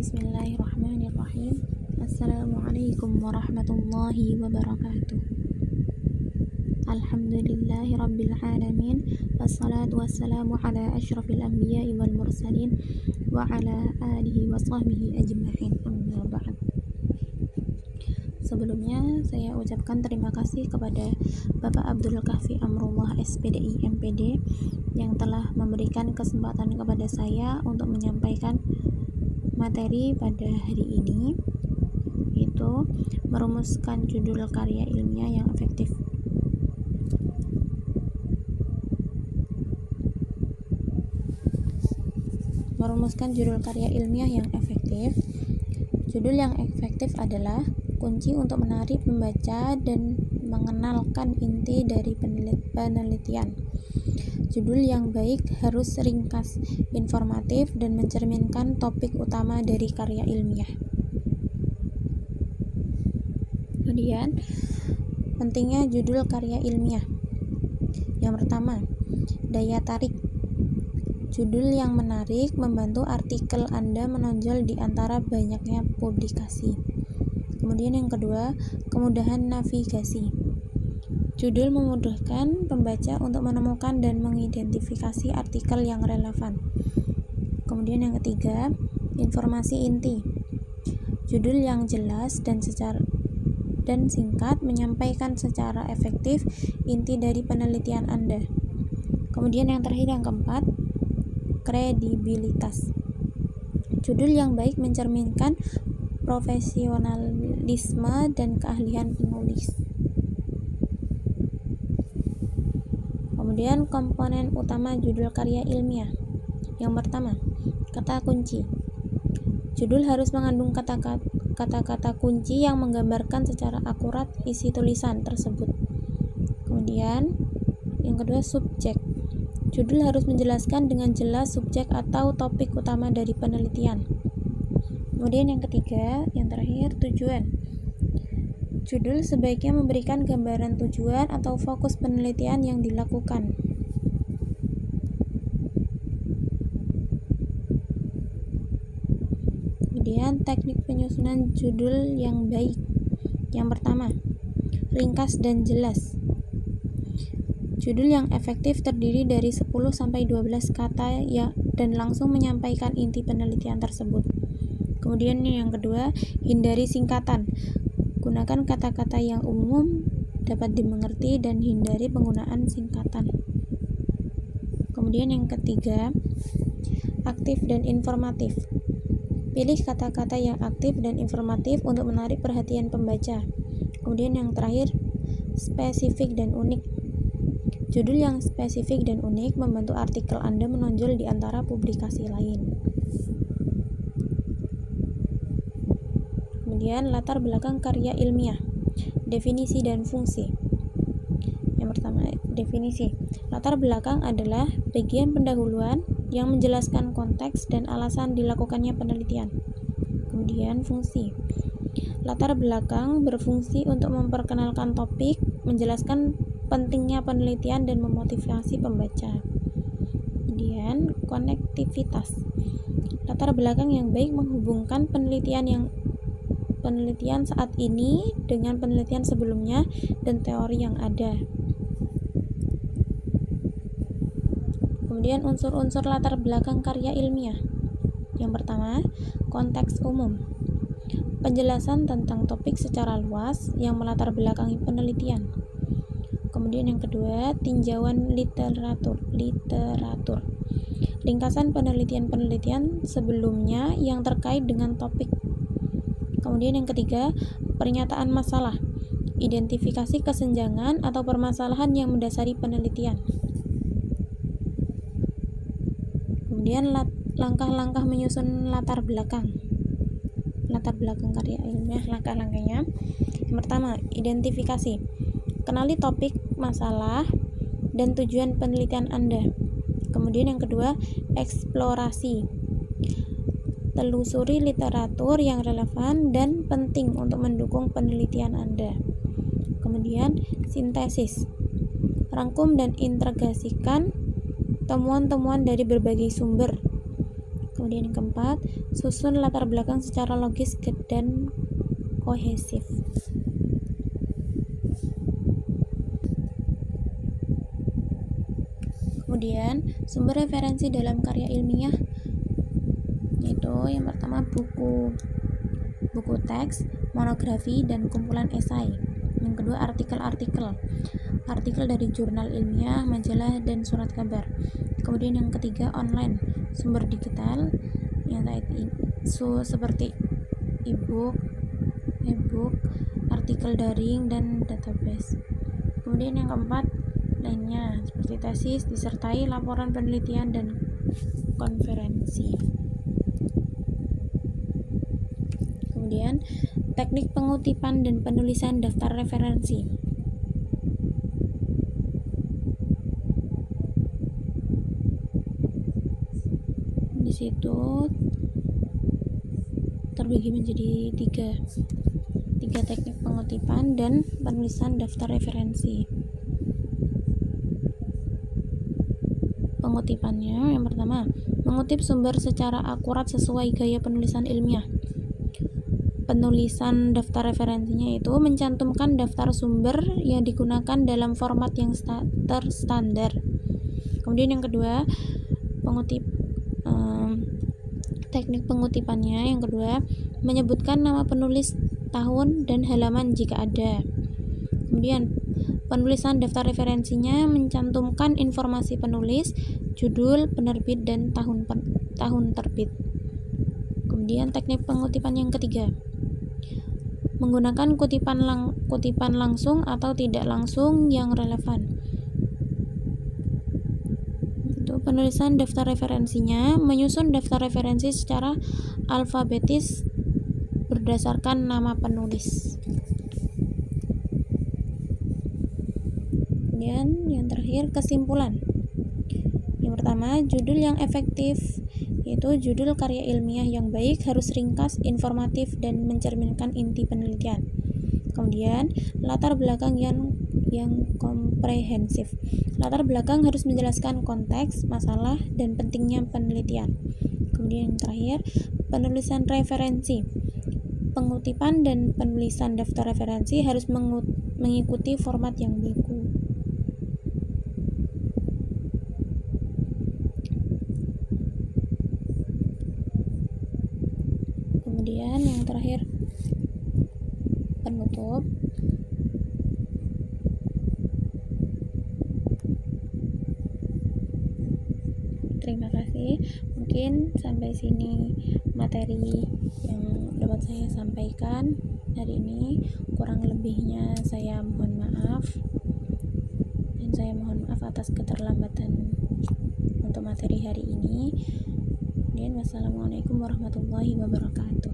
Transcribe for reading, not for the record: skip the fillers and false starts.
Bismillahirrahmanirrahim. Assalamualaikum warahmatullahi wabarakatuh. Alhamdulillahirabbil alamin. Wassalatu wassalamu ala asyrafil anbiya'i wal mursalin wa ala alihi wa sahbihi ajma'in. Amma ba'd. Sebelumnya saya ucapkan terima kasih kepada Bapak Abdul Kahfi Amrullah SPDI MPD yang telah memberikan kesempatan kepada saya untuk menyampaikan materi pada hari ini, yaitu merumuskan judul karya ilmiah yang efektif. Merumuskan judul karya ilmiah yang efektif. Judul yang efektif adalah kunci untuk menarik pembaca dan mengenalkan inti dari penelitian. Judul yang baik harus ringkas, informatif, dan mencerminkan topik utama dari karya ilmiah. Kemudian, pentingnya judul karya ilmiah. Yang pertama, daya tarik. Judul yang menarik membantu artikel Anda menonjol di antara banyaknya publikasi. Kemudian yang kedua, kemudahan navigasi. Judul memudahkan pembaca untuk menemukan dan mengidentifikasi artikel yang relevan. Kemudian yang ketiga, informasi inti. Judul yang jelas dan singkat menyampaikan secara efektif inti dari penelitian Anda. Kemudian yang terakhir, yang keempat, kredibilitas. Judul yang baik mencerminkan profesionalisme dan keahlian penulis. Kemudian komponen utama judul karya ilmiah. Yang pertama, kata kunci. Judul harus mengandung kata-kata kunci yang menggambarkan secara akurat isi tulisan tersebut. Kemudian, yang kedua, subjek. Judul harus menjelaskan dengan jelas subjek atau topik utama dari penelitian. Kemudian yang ketiga, yang terakhir, tujuan. Judul sebaiknya memberikan gambaran tujuan atau fokus penelitian yang dilakukan. Kemudian teknik penyusunan judul yang baik. Yang pertama, ringkas dan jelas. Judul yang efektif terdiri dari 10-12 kata dan langsung menyampaikan inti penelitian tersebut. Kemudian yang kedua, hindari singkatan. Gunakan kata-kata yang umum, dapat dimengerti, dan hindari penggunaan singkatan. Kemudian yang ketiga, aktif dan informatif. Pilih kata-kata yang aktif dan informatif untuk menarik perhatian pembaca. Kemudian yang terakhir, spesifik dan unik. Judul yang spesifik dan unik membantu artikel Anda menonjol di antara publikasi lain. Kemudian latar belakang karya ilmiah, definisi dan fungsi. Yang pertama, definisi. Latar belakang adalah bagian pendahuluan yang menjelaskan konteks dan alasan dilakukannya penelitian. Kemudian fungsi. Latar belakang berfungsi untuk memperkenalkan topik, menjelaskan pentingnya penelitian dan memotivasi pembaca. Kemudian konektivitas. Latar belakang yang baik menghubungkan penelitian saat ini dengan penelitian sebelumnya dan teori yang ada. Kemudian unsur-unsur latar belakang karya ilmiah. Yang pertama, konteks umum. Penjelasan tentang topik secara luas yang melatar belakangi penelitian. Kemudian yang kedua, tinjauan literatur. Ringkasan penelitian-penelitian sebelumnya yang terkait dengan topik. Kemudian yang ketiga, pernyataan masalah. Identifikasi kesenjangan atau permasalahan yang mendasari penelitian. Kemudian langkah-langkah menyusun latar belakang karya ilmiah. Langkah-langkahnya, yang pertama, identifikasi. Kenali topik, masalah, dan tujuan penelitian Anda. Kemudian yang kedua, eksplorasi. Telusuri literatur yang relevan dan penting untuk mendukung penelitian Anda. Kemudian, sintesis. Rangkum dan integrasikan temuan-temuan dari berbagai sumber. Kemudian yang keempat, susun latar belakang secara logis dan kohesif. Kemudian sumber referensi dalam karya ilmiah yaitu yang pertama buku teks, monografi, dan kumpulan esai. Yang kedua artikel dari jurnal ilmiah, majalah, dan surat kabar. Kemudian yang ketiga online, sumber digital yang seperti e-book, artikel daring, dan database. Kemudian yang keempat lainnya seperti tesis disertai laporan penelitian dan konferensi. Kemudian teknik pengutipan dan penulisan daftar referensi. Di situ terbagi menjadi tiga teknik pengutipan dan penulisan daftar referensi. Pengutipannya yang pertama, mengutip sumber secara akurat sesuai gaya penulisan ilmiah. Penulisan daftar referensinya itu mencantumkan daftar sumber yang digunakan dalam format yang terstandar. Kemudian yang kedua, teknik pengutipannya yang kedua, menyebutkan nama penulis, tahun, dan halaman jika ada. Kemudian penulisan daftar referensinya mencantumkan informasi penulis, judul, penerbit, dan tahun terbit. Kemudian teknik pengutipan yang ketiga, menggunakan kutipan langsung atau tidak langsung yang relevan. Itu penulisan daftar referensinya menyusun daftar referensi secara alfabetis berdasarkan nama penulis. Kemudian yang terakhir, kesimpulan. Yang pertama, judul yang efektif yaitu judul karya ilmiah yang baik harus ringkas, informatif, dan mencerminkan inti penelitian. Kemudian latar belakang yang komprehensif. Latar belakang harus menjelaskan konteks, masalah, dan pentingnya penelitian. Kemudian yang terakhir, penulisan referensi. Pengutipan dan penulisan daftar referensi harus mengikuti format yang baku. Kemudian yang terakhir, penutup. Terima kasih. Mungkin sampai sini materi yang dapat saya sampaikan hari ini. Kurang lebihnya saya mohon maaf. Dan saya mohon maaf atas keterlambatan untuk materi hari ini. Dan wassalamualaikum warahmatullahi wabarakatuh.